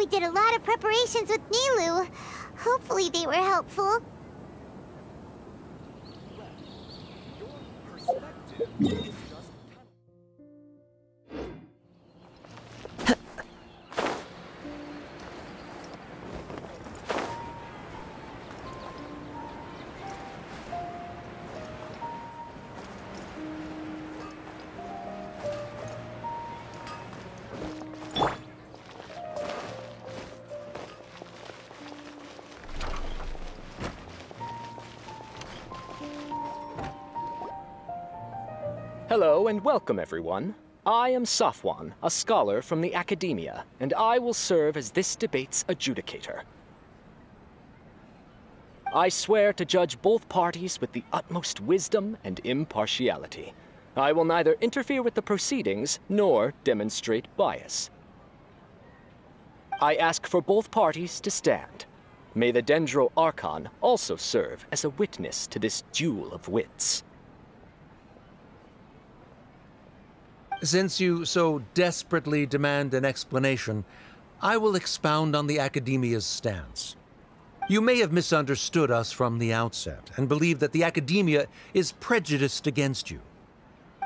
We did a lot of preparations with Nilou. Hopefully they were helpful. Hello and welcome, everyone. I am Safwan, a scholar from the Academia, and I will serve as this debate's adjudicator. I swear to judge both parties with the utmost wisdom and impartiality. I will neither interfere with the proceedings nor demonstrate bias. I ask for both parties to stand. May the Dendro Archon also serve as a witness to this duel of wits. Since you so desperately demand an explanation, I will expound on the Academia's stance. You may have misunderstood us from the outset and believe that the Academia is prejudiced against you.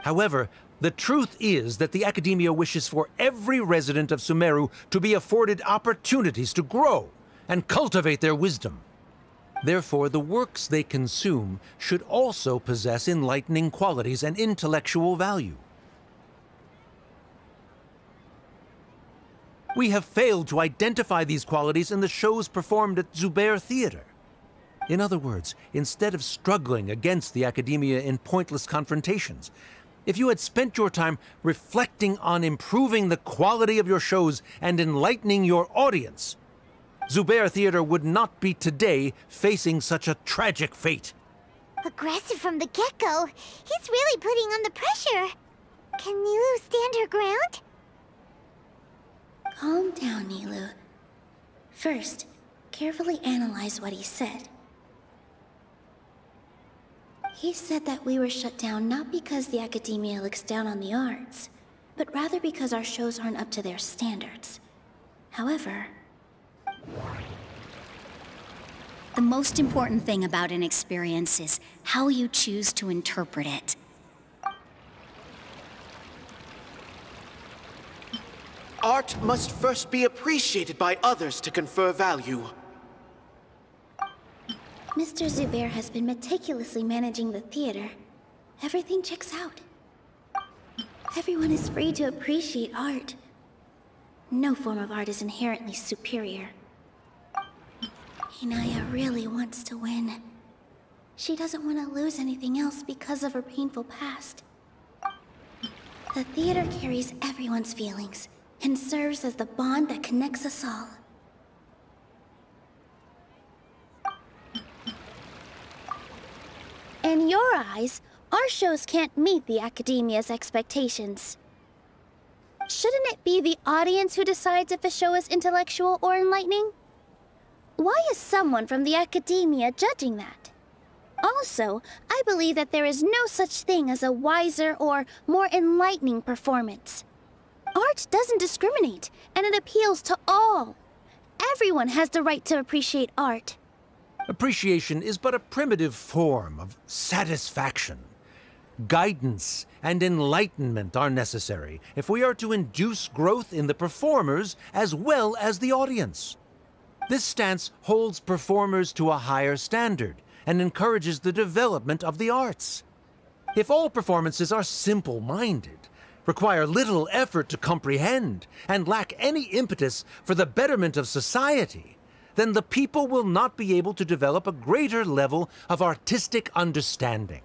However, the truth is that the Academia wishes for every resident of Sumeru to be afforded opportunities to grow and cultivate their wisdom. Therefore, the works they consume should also possess enlightening qualities and intellectual value. We have failed to identify these qualities in the shows performed at Zubair Theater. In other words, instead of struggling against the Academia in pointless confrontations, if you had spent your time reflecting on improving the quality of your shows and enlightening your audience, Zubair Theater would not be today facing such a tragic fate. Aggressive from the get-go. He's really putting on the pressure. Can Nilou stand her ground? Calm down, Nilou. First, carefully analyze what he said. He said that we were shut down not because the Academia looks down on the arts, but rather because our shows aren't up to their standards. However, the most important thing about an experience is how you choose to interpret it. Art must first be appreciated by others to confer value. Mr. Zubair has been meticulously managing the theater. Everything checks out. Everyone is free to appreciate art. No form of art is inherently superior. Inaya really wants to win. She doesn't want to lose anything else because of her painful past. The theater carries everyone's feelings and serves as the bond that connects us all. In your eyes, our shows can't meet the Academia's expectations. Shouldn't it be the audience who decides if a show is intellectual or enlightening? Why is someone from the Academia judging that? Also, I believe that there is no such thing as a wiser or more enlightening performance. Art doesn't discriminate, and it appeals to all. Everyone has the right to appreciate art. Appreciation is but a primitive form of satisfaction. Guidance and enlightenment are necessary if we are to induce growth in the performers as well as the audience. This stance holds performers to a higher standard and encourages the development of the arts. If all performances are simple-minded, require little effort to comprehend, and lack any impetus for the betterment of society, then the people will not be able to develop a greater level of artistic understanding.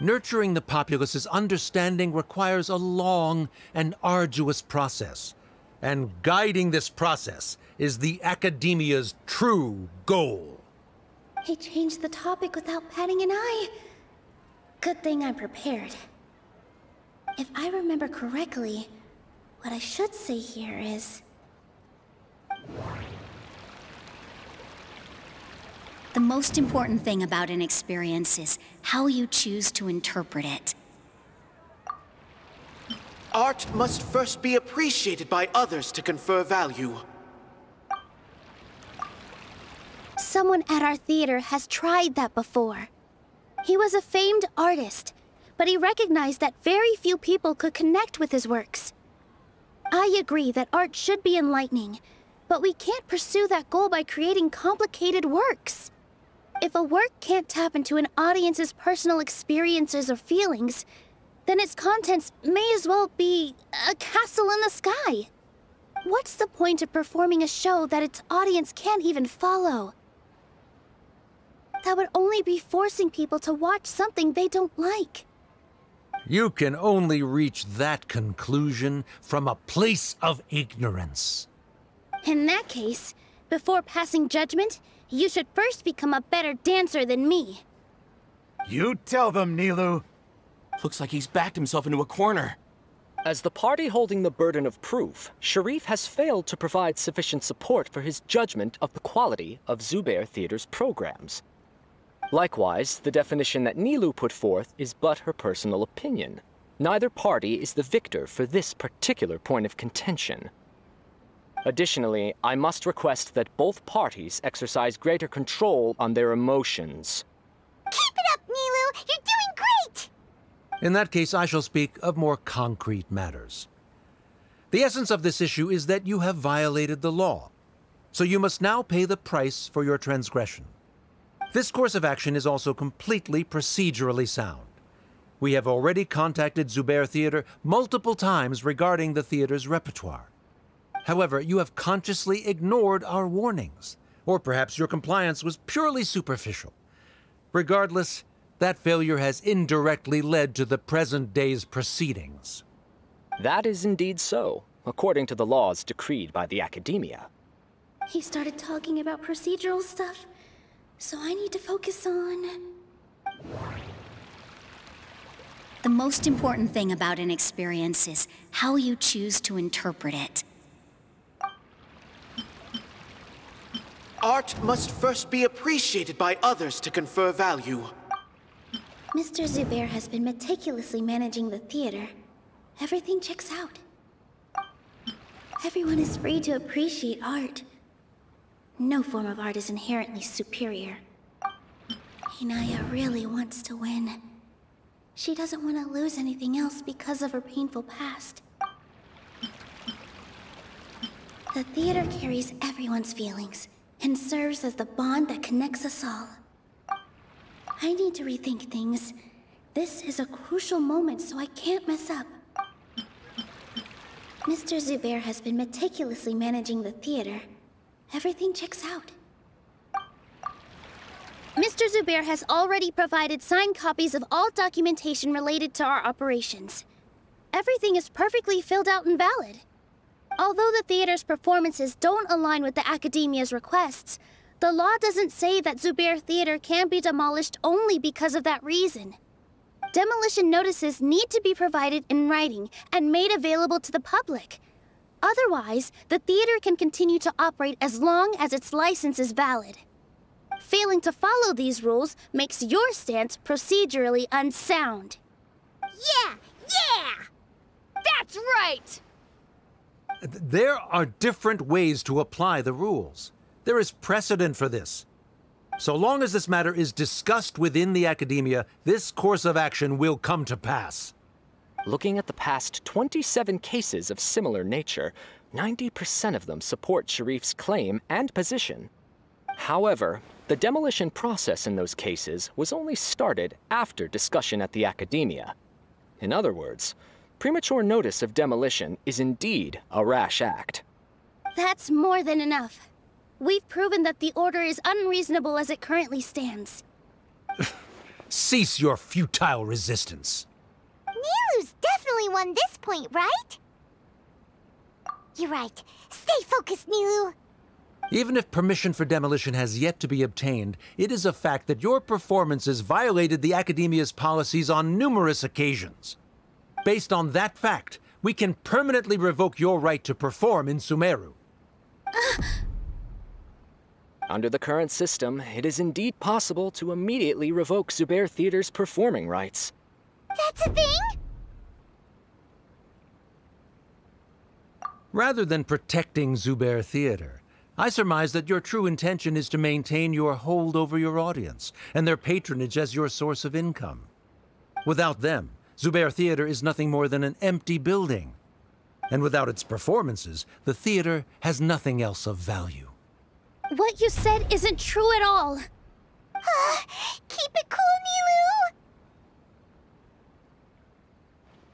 Nurturing the populace's understanding requires a long and arduous process, and guiding this process is the Academia's true goal. He changed the topic without batting an eye. Good thing I'm prepared. If I remember correctly, what I should say here is... The most important thing about an experience is how you choose to interpret it. Art must first be appreciated by others to confer value. someone at our theater has tried that before. He was a famed artist, but he recognized that very few people could connect with his works. I agree that art should be enlightening, but we can't pursue that goal by creating complicated works. If a work can't tap into an audience's personal experiences or feelings, then its contents may as well be a castle in the sky. What's the point of performing a show that its audience can't even follow? That would only be forcing people to watch something they don't like. You can only reach that conclusion from a place of ignorance. In that case, before passing judgment, you should first become a better dancer than me. You tell them, Nilou. Looks like he's backed himself into a corner. As the party holding the burden of proof, Sharif has failed to provide sufficient support for his judgment of the quality of Zubair Theater's programs. Likewise, the definition that Nilou put forth is but her personal opinion. Neither party is the victor for this particular point of contention. Additionally, I must request that both parties exercise greater control on their emotions. Keep it up, Nilou! You're doing great! In that case, I shall speak of more concrete matters. The essence of this issue is that you have violated the law, so you must now pay the price for your transgression. This course of action is also completely procedurally sound. We have already contacted Zubair Theater multiple times regarding the theater's repertoire. However, you have consciously ignored our warnings, or perhaps your compliance was purely superficial. Regardless, that failure has indirectly led to the present day's proceedings. That is indeed so, according to the laws decreed by the Academia. He started talking about procedural stuff, so I need to focus on... The most important thing about an experience is how you choose to interpret it. Art must first be appreciated by others to confer value. Mr. Zubair has been meticulously managing the theater. Everything checks out. Everyone is free to appreciate art. No form of art is inherently superior. Hinaya really wants to win. She doesn't want to lose anything else because of her painful past. The theater carries everyone's feelings and serves as the bond that connects us all. I need to rethink things. This is a crucial moment, so I can't mess up. Mr. Zubair has been meticulously managing the theater. Everything checks out. Mr. Zubair has already provided signed copies of all documentation related to our operations. Everything is perfectly filled out and valid. Although the theater's performances don't align with the Academia's requests, the law doesn't say that Zubair Theater can be demolished only because of that reason. Demolition notices need to be provided in writing and made available to the public. Otherwise, the theater can continue to operate as long as its license is valid. Failing to follow these rules makes your stance procedurally unsound. Yeah! That's right! There are different ways to apply the rules. There is precedent for this. So long as this matter is discussed within the Academia, this course of action will come to pass. Looking at the past 27 cases of similar nature, 90% of them support Sharif's claim and position. However, the demolition process in those cases was only started after discussion at the Academia. In other words, premature notice of demolition is indeed a rash act. That's more than enough. We've proven that the order is unreasonable as it currently stands. Cease your futile resistance. Nilou's definitely won this point, right? You're right. Stay focused, Nilou. Even if permission for demolition has yet to be obtained, it is a fact that your performances violated the Academia's policies on numerous occasions. Based on that fact, we can permanently revoke your right to perform in Sumeru. Under the current system, it is indeed possible to immediately revoke Zubair Theater's performing rights. That's a thing? Rather than protecting Zubair Theater, I surmise that your true intention is to maintain your hold over your audience and their patronage as your source of income. Without them, Zubair Theater is nothing more than an empty building. And without its performances, the theater has nothing else of value. What you said isn't true at all. Keep it cool,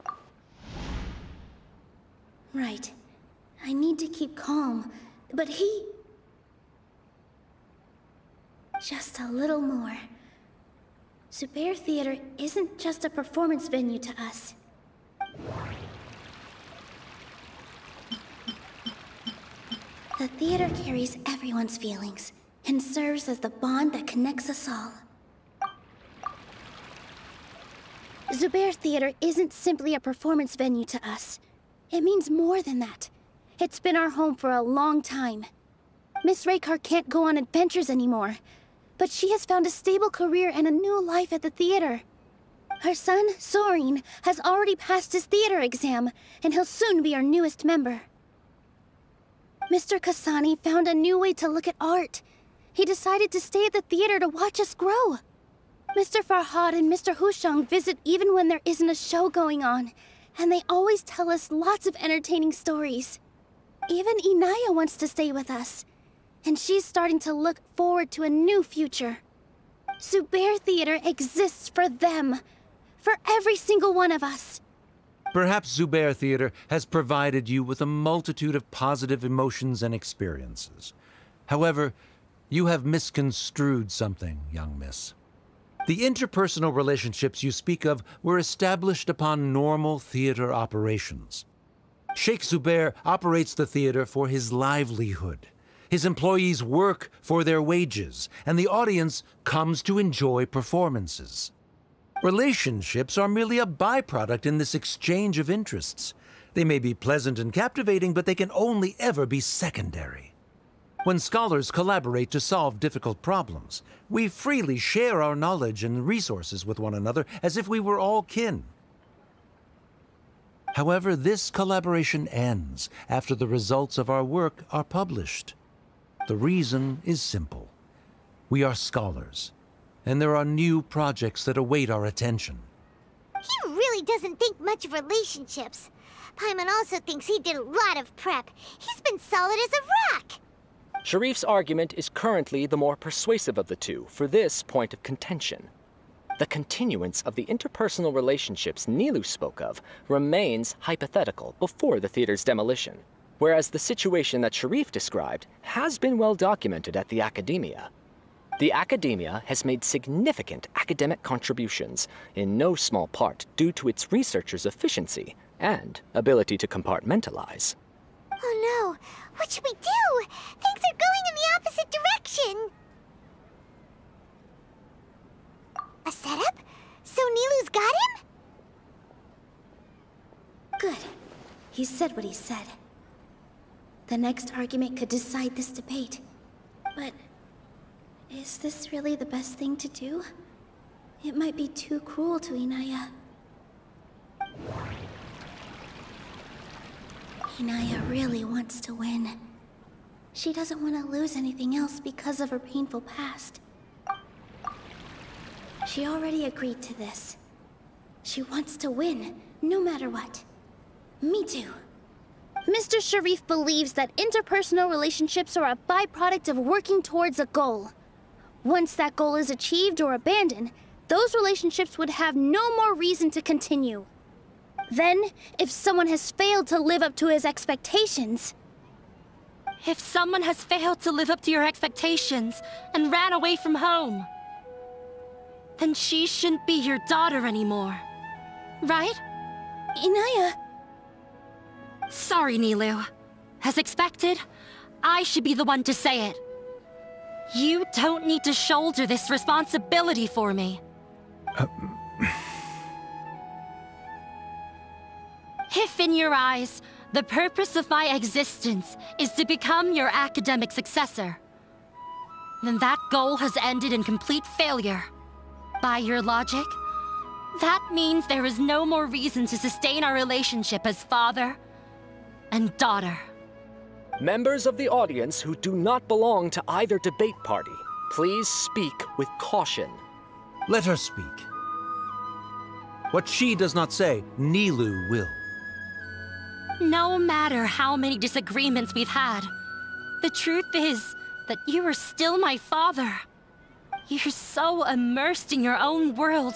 Nilou! Right. I need to keep calm, but he... Just a little more. Zubair Theater isn't just a performance venue to us. The theater carries everyone's feelings and serves as the bond that connects us all. Zubair Theater isn't simply a performance venue to us. It means more than that. It's been our home for a long time. Miss Raykar can't go on adventures anymore, but she has found a stable career and a new life at the theater. Her son, Soren, has already passed his theater exam, and he'll soon be our newest member. Mr. Kasani found a new way to look at art. He decided to stay at the theater to watch us grow. Mr. Farhad and Mr. Hushang visit even when there isn't a show going on, and they always tell us lots of entertaining stories. Even Inaya wants to stay with us, and she's starting to look forward to a new future. Zubair Theater exists for them, for every single one of us. Perhaps Zubair Theater has provided you with a multitude of positive emotions and experiences. However, you have misconstrued something, young miss. The interpersonal relationships you speak of were established upon normal theater operations. Sheikh Zubair operates the theater for his livelihood. His employees work for their wages, and the audience comes to enjoy performances. Relationships are merely a byproduct in this exchange of interests. They may be pleasant and captivating, but they can only ever be secondary. When scholars collaborate to solve difficult problems, we freely share our knowledge and resources with one another as if we were all kin. However, this collaboration ends after the results of our work are published. The reason is simple. We are scholars, and there are new projects that await our attention. He really doesn't think much of relationships. Paimon also thinks he did a lot of prep. He's been solid as a rock. Sharif's argument is currently the more persuasive of the two for this point of contention. The continuance of the interpersonal relationships Nilou spoke of remains hypothetical before the theater's demolition, whereas the situation that Sharif described has been well documented at the Academia. The Academia has made significant academic contributions, in no small part due to its researchers' efficiency and ability to compartmentalize. Oh no, what should we do? Things are going in the opposite direction. A setup? So Nilou's got him? Good. He said what he said. The next argument could decide this debate. But is this really the best thing to do? It might be too cruel to Inaya. Inaya really wants to win. She doesn't want to lose anything else because of her painful past. She already agreed to this. She wants to win, no matter what. Me too. Mr. Sharif believes that interpersonal relationships are a byproduct of working towards a goal. Once that goal is achieved or abandoned, those relationships would have no more reason to continue. Then, if someone has failed to live up to his expectations... If someone has failed to live up to your expectations and ran away from home, then she shouldn't be your daughter anymore. Right? Inaya... Sorry, Nilou. As expected, I should be the one to say it. You don't need to shoulder this responsibility for me. If in your eyes, the purpose of my existence is to become your academic successor, then that goal has ended in complete failure. By your logic, that means there is no more reason to sustain our relationship as father and daughter. Members of the audience who do not belong to either debate party, please speak with caution. Let her speak. What she does not say, Nilou will. No matter how many disagreements we've had, the truth is that you are still my father. You're so immersed in your own world,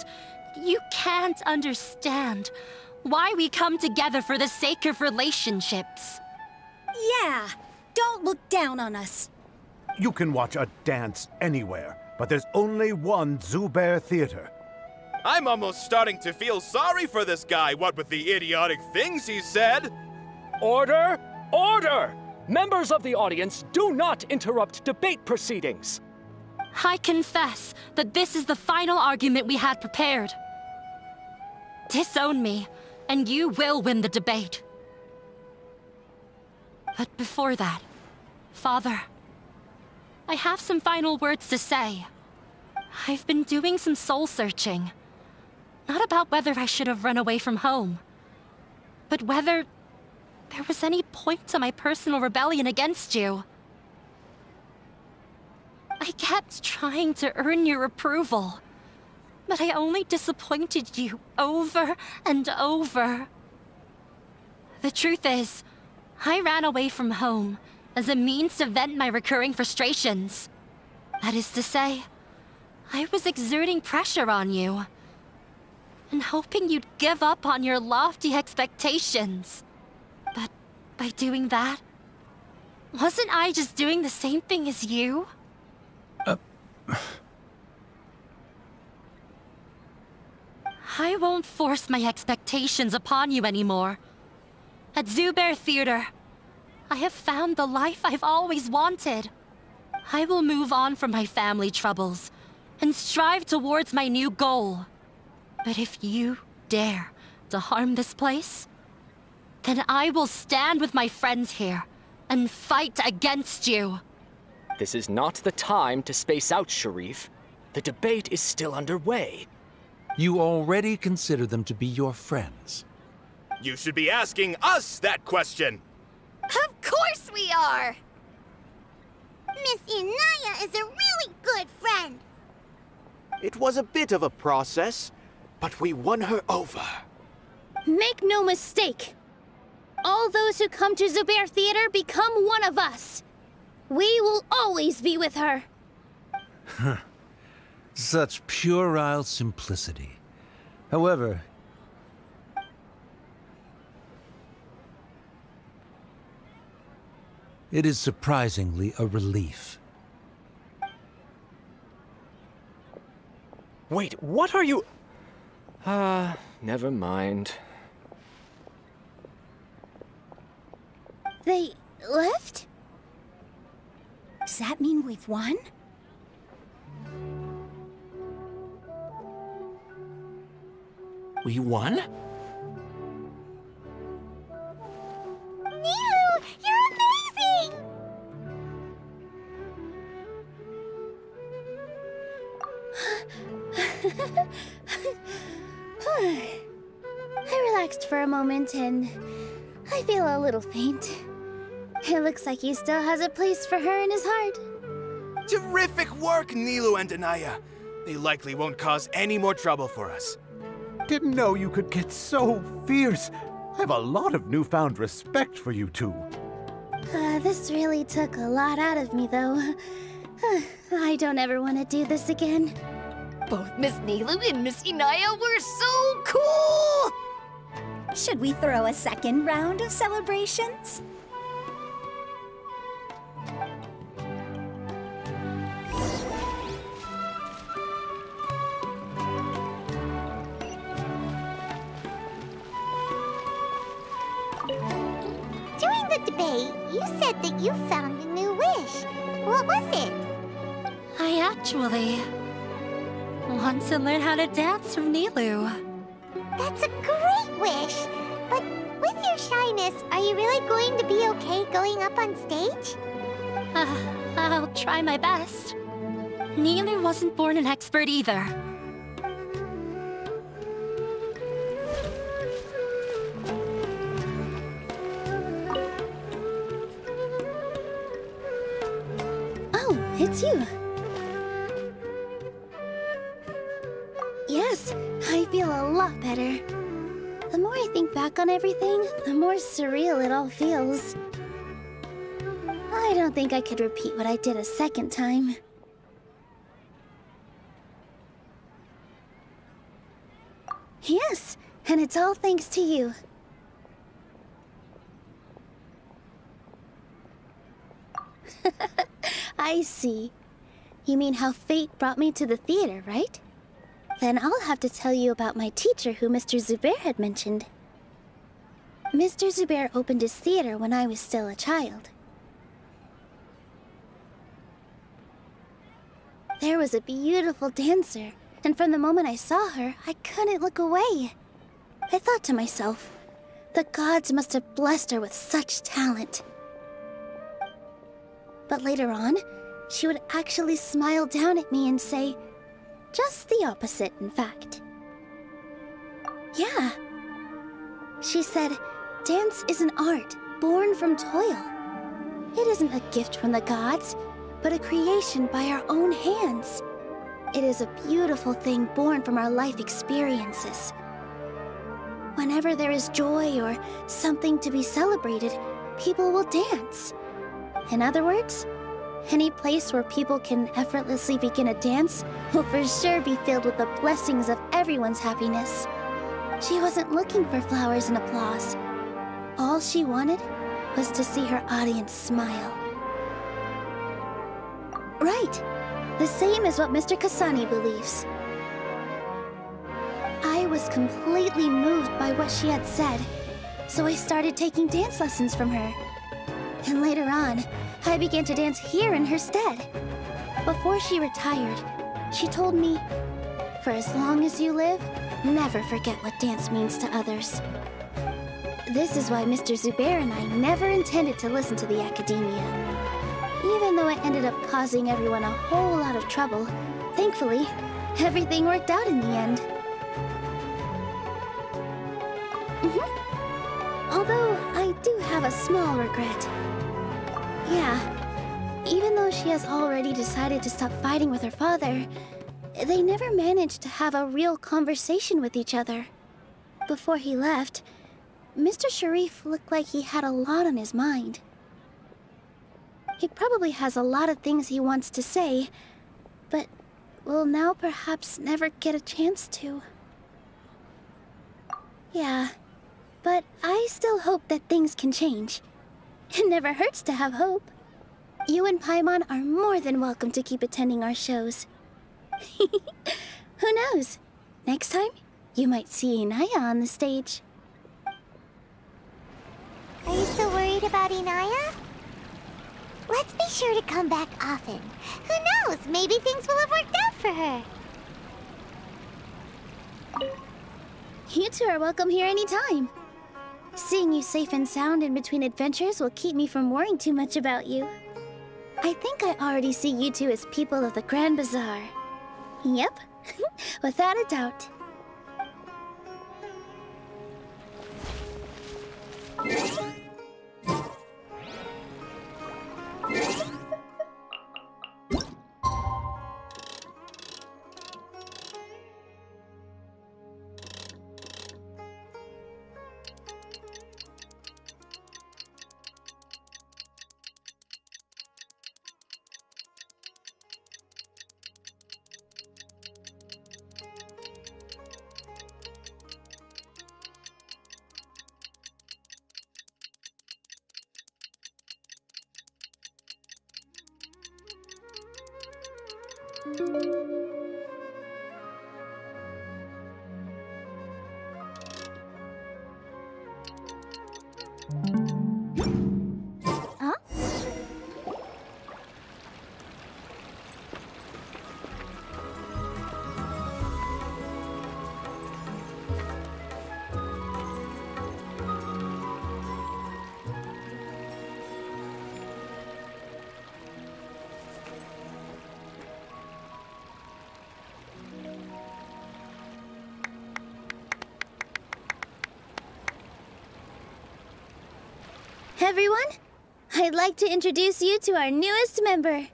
you can't understand why we come together for the sake of relationships. Yeah, don't look down on us. You can watch a dance anywhere, but there's only one Zubair Theater. I'm almost starting to feel sorry for this guy, what with the idiotic things he said. Order! Order! Members of the audience, do not interrupt debate proceedings. I confess that this is the final argument we had prepared. Disown me, and you will win the debate. But before that, Father, I have some final words to say. I've been doing some soul-searching. Not about whether I should have run away from home, but whether there was any point to my personal rebellion against you. I kept trying to earn your approval, but I only disappointed you over and over. The truth is, I ran away from home as a means to vent my recurring frustrations. That is to say, I was exerting pressure on you, and hoping you'd give up on your lofty expectations. But by doing that, wasn't I just doing the same thing as you? I won't force my expectations upon you anymore. At Zubair Theater, I have found the life I've always wanted. I will move on from my family troubles and strive towards my new goal. But if you dare to harm this place, then I will stand with my friends here and fight against you. This is not the time to space out, Sharif. The debate is still underway. You already consider them to be your friends. You should be asking us that question. Of course we are! Miss Inaya is a really good friend. It was a bit of a process, but we won her over. Make no mistake. All those who come to Zubair Theater become one of us. We will always be with her. Such puerile simplicity. However, it is surprisingly a relief. Wait, what are you... never mind. They left? Does that mean we've won? We won? Nilou, you're amazing! I relaxed for a moment and I feel a little faint. It looks like he still has a place for her in his heart. Terrific work, Nilou and Anaya. They likely won't cause any more trouble for us. Didn't know you could get so fierce. I have a lot of newfound respect for you two. This really took a lot out of me, though. I don't ever want to do this again. Both Miss Nilou and Miss Inaya were so cool! Should we throw a second round of celebrations? During the debate, you said that you found a new wish. What was it? I actually want to learn how to dance from Nilou. That's a great wish. But with your shyness, are you really going to be okay going up on stage? I'll try my best. Nilou wasn't born an expert either. it's you. Yes, I feel a lot better. The more I think back on everything, the more surreal it all feels. I don't think I could repeat what I did a second time. Yes, and it's all thanks to you. I see. You mean how fate brought me to the theater, right? Then I'll have to tell you about my teacher who Mr. Zubair had mentioned. Mr. Zubair opened his theater when I was still a child. There was a beautiful dancer, and from the moment I saw her, I couldn't look away. I thought to myself, the gods must have blessed her with such talent. But later on, she would actually smile down at me and say, just the opposite, in fact. Yeah. She said, dance is an art born from toil. It isn't a gift from the gods, but a creation by our own hands. It is a beautiful thing born from our life experiences. Whenever there is joy or something to be celebrated, people will dance. In other words, any place where people can effortlessly begin a dance will for sure be filled with the blessings of everyone's happiness. She wasn't looking for flowers and applause. All she wanted was to see her audience smile. Right. The same as what Mr. Kasani believes. I was completely moved by what she had said, so I started taking dance lessons from her. And later on, I began to dance here in her stead. Before she retired, she told me, for as long as you live, never forget what dance means to others. This is why Mr. Zubair and I never intended to listen to the academia. Even though it ended up causing everyone a whole lot of trouble, thankfully, everything worked out in the end. Although, I do have a small regret. Yeah, even though she has already decided to stop fighting with her father, they never managed to have a real conversation with each other. Before he left, Mr. Sharif looked like he had a lot on his mind. He probably has a lot of things he wants to say, but will now perhaps never get a chance to. Yeah, but I still hope that things can change. It never hurts to have hope. You and Paimon are more than welcome to keep attending our shows. Who knows? Next time, you might see Inaya on the stage. Are you still worried about Inaya? Let's be sure to come back often. Who knows? Maybe things will have worked out for her. You two are welcome here anytime. Seeing you safe and sound in between adventures will keep me from worrying too much about you. I think I already see you two as people of the Grand Bazaar. Yep, without a doubt. Huh? Everyone, I'd like to introduce you to our newest member.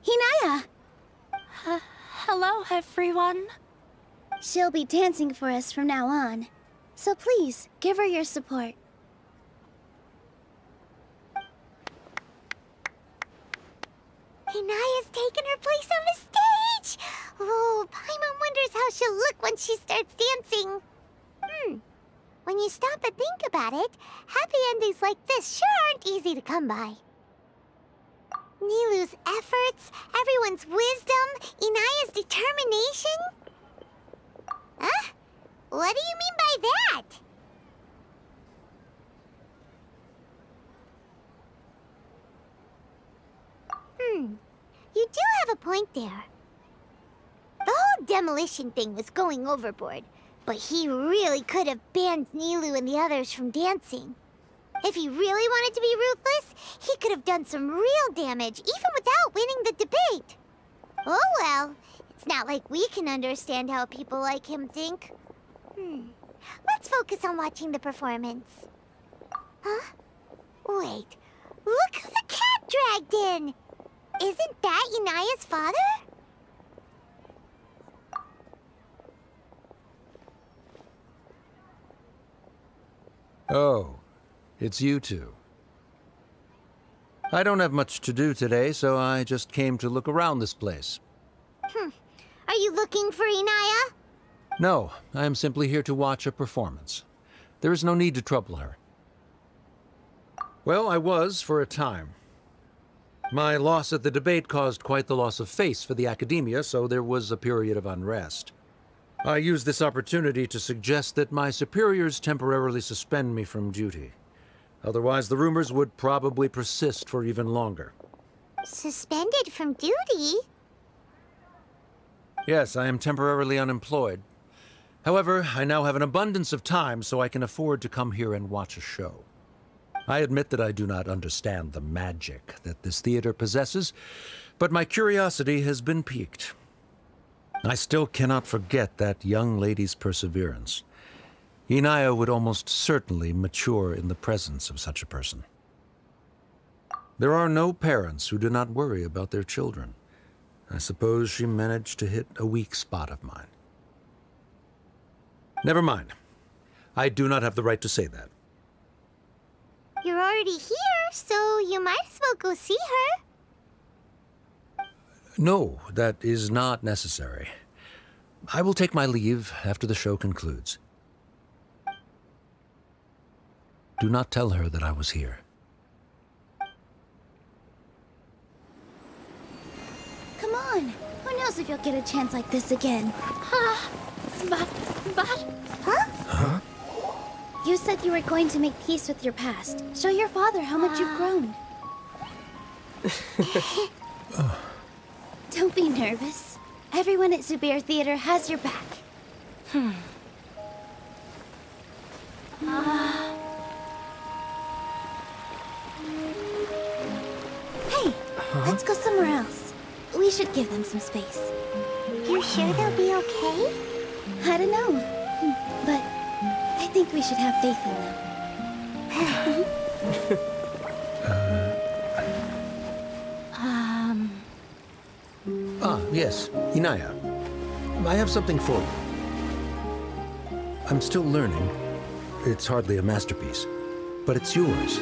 Hinaya! Hello, everyone. She'll be dancing for us from now on. So please, give her your support. Hinaya's taken her place on the stage! Oh, Paimon wonders how she'll look when she starts dancing. When you stop and think about it, happy endings like this sure aren't easy to come by. Nilou's efforts, everyone's wisdom, Inaya's determination? Huh? What do you mean by that? You do have a point there. The whole demolition thing was going overboard, but he really could have banned Nilou and the others from dancing. If he really wanted to be ruthless, he could have done some real damage, even without winning the debate. Oh well, it's not like we can understand how people like him think. Let's focus on watching the performance. Huh? Wait, look who the cat dragged in! Isn't that Inaya's father? Oh, it's you two. I don't have much to do today, so I just came to look around this place. Are you looking for Inaya? No, I am simply here to watch a performance. There is no need to trouble her. Well, I was for a time. My loss at the debate caused quite the loss of face for the academia, so there was a period of unrest. I used this opportunity to suggest that my superiors temporarily suspend me from duty. Otherwise, the rumors would probably persist for even longer. Suspended from duty? Yes, I am temporarily unemployed. However, I now have an abundance of time, so I can afford to come here and watch a show. I admit that I do not understand the magic that this theater possesses, but my curiosity has been piqued. I still cannot forget that young lady's perseverance. Inaya would almost certainly mature in the presence of such a person. There are no parents who do not worry about their children. I suppose she managed to hit a weak spot of mine. Never mind. I do not have the right to say that. You're already here, so you might as well go see her. No, that is not necessary. I will take my leave after the show concludes. Do not tell her that I was here. Come on. Who knows if you'll get a chance like this again? But... Huh? You said you were going to make peace with your past. Show your father how much you've grown. Don't be nervous. Everyone at Zubair Theater has your back. Hey, let's go somewhere else. We should give them some space. You're sure they'll be okay? I don't know, but I think we should have faith in them. Yes, Inaya. I have something for you. I'm still learning. It's hardly a masterpiece, but it's yours,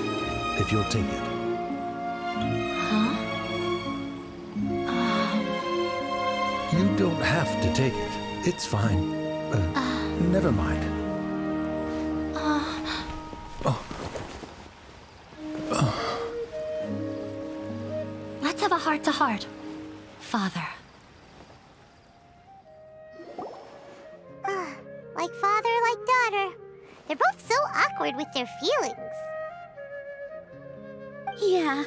if you'll take it. You don't have to take it. It's fine. Never mind. Let's have a heart-to-heart, Father. Like father, like daughter. They're both so awkward with their feelings. Yeah,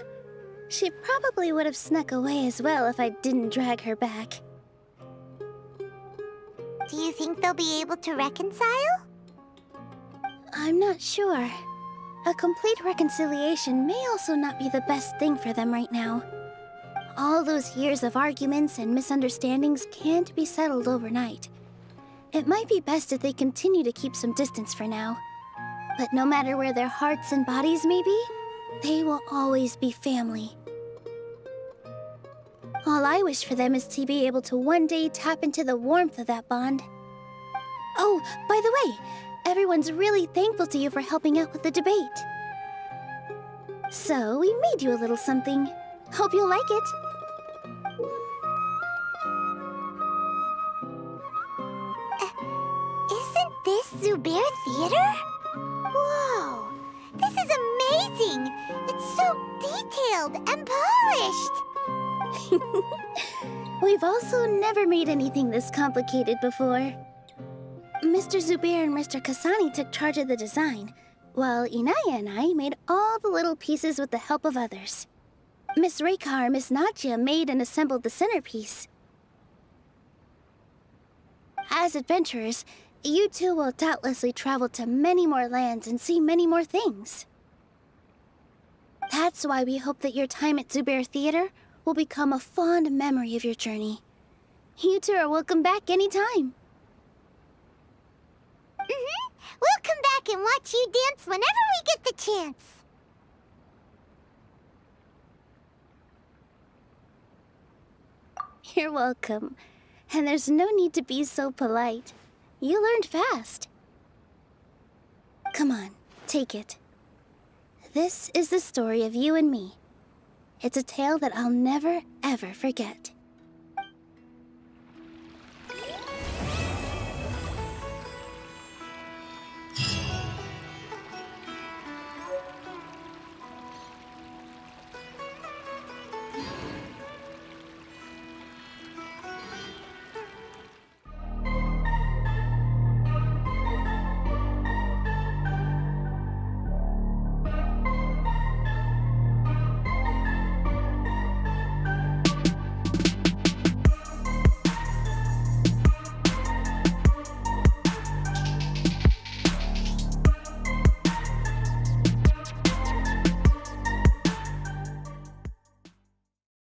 she probably would have snuck away as well if I didn't drag her back. Do you think they'll be able to reconcile? I'm not sure. A complete reconciliation may also not be the best thing for them right now. All those years of arguments and misunderstandings can't be settled overnight. It might be best if they continue to keep some distance for now. But no matter where their hearts and bodies may be, they will always be family. All I wish for them is to be able to one day tap into the warmth of that bond. Oh, by the way, everyone's really thankful to you for helping out with the debate. So, we made you a little something. Hope you'll like it. Isn't this Zubair Theater? Whoa! This is amazing! It's so detailed and polished! We've also never made anything this complicated before. Mr. Zubair and Mr. Kasani took charge of the design, while Inaya and I made all the little pieces with the help of others. Miss Reika or Miss Nadja made and assembled the centerpiece. As adventurers, you two will doubtlessly travel to many more lands and see many more things. That's why we hope that your time at Zubair Theater will become a fond memory of your journey. You two are welcome back anytime. We'll come back and watch you dance whenever we get the chance. You're welcome. And there's no need to be so polite. You learned fast. Come on, take it. This is the story of you and me. It's a tale that I'll never, ever forget.